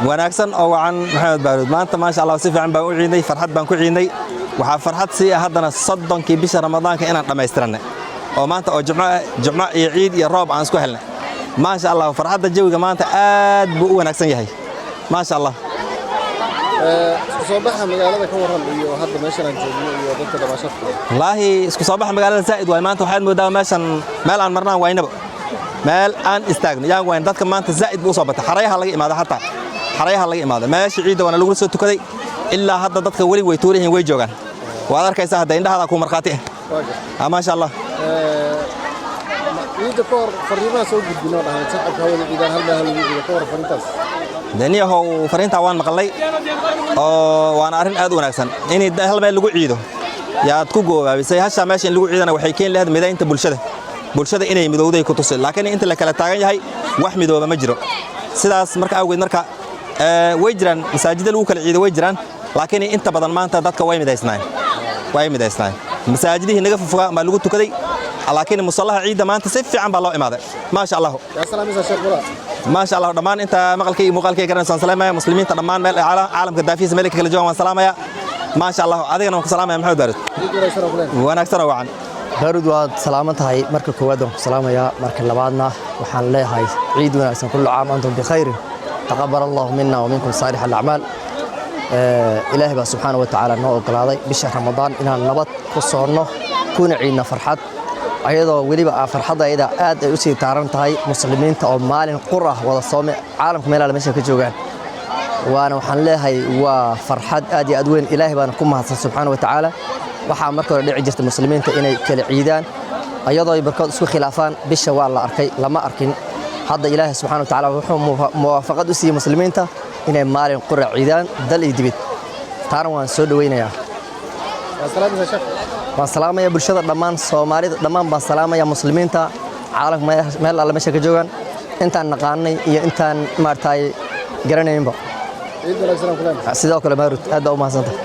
wanaagsan oo wacan maxamed baaruud maanta ma sha Allah si fiican baan u ciiday farxad baan ku ciiday waxa farxad si haddana 30kii bisha ramadaanka inaan dhameystirnay oo maanta oo jumco iyo ciid iyo roob aan isku helnay ma sha Allah farxadda jawiga maanta aad buu u wanaagsan yahay ma sha Allah isku soo baxa magaalada ka waran iyo hadda meeshan aan joogno iyo dadka dabashadka wallaahi isku soo baxa magaalada Zaid way maanta waxaad moodaa meeshan meel aan marnaan waynaba meel aan istaagno yaan wayn dadka maanta Zaid buu soo batay xarayaha laga imaado hatta xarayaha laga imaado meesha ciidda wana lagu soo tukaday ilaa hadda dadka wali way tuurihiin way joogan waad arkaysaa hadda indhaha ku marqaati ah ma sha Allah ciidda koor fariimaha soo gudbino dhahay shacabka hawada ciidan hal meel lagu gudo koor fariintaas daniyaho fariinta waan maqlay oo waana arin aad u wanaagsan in hal meel lagu ciido yaad ku goobaabisay hasha meesha in lagu ciidana waxay keen lahayd midaynta bulshada inay midowday ku tusay laakiin inta la kala taagan yahay wax midooba ma jiro sidaas marka awgeed marka way jiraan masaajidda lagu kala ciido way jiraan laakiin inta badan maanta dadka way midaysnaan masaajidihii naga fogaa ma lagu tukaday laakiin musallaha ciidda maanta si fiican baa loo imaaday ma sha Allah ya salaamisa sheekh bula ما شاء الله دمان انت مقلكي مقالكي كرن سلامة مسلمين دمان مال عالم كدافيس ملك كل جوان سلامة ما شاء الله أدينا سلامة يا محمد بارود وانا أكثر وعن بارود واد سلامة هاي مركب كوادم سلامة يا مركب لبعضنا وحن لا هاي عيد وناسا كل عام أنتم بخير تقبل الله منا ومنكم صالح الأعمال إلهي سبحانه وتعالى نوع قلاضي بشهر رمضان إن النبض خصوصا كون عيدنا فرحات ayadoo waliba farxada ayada aad ay u sii taaran tahay muslimiinta oo maalin qurah wada soome caalamka meelaha meesha ka joogan waana waxaan leeyahay waa farxad aad iyo aad weyn ilaahay baan ku mahadsan subxaanahu wa ta'ala waxa markii hore dhici jirtay muslimiinta inay kala ciidaan ayadoo ay barkood isku khilaafaan bisha waa la arkay lama arkin hadda ilaahay subxaanahu wa ta'ala wuxuu muwaafaqad u siiyay muslimiinta inay maalin qurah ciidaan dal iyo dibad taana waan soo dhaweynayaa والسلامة يا برشة دمان سومالي دمان بالسلامة يا مسلمين تا عالم ما الله مشى كجوان أنت النقاني يا أنت مرتاي جرنا ينبع. سيدا كل ما رد هذا وما صدق.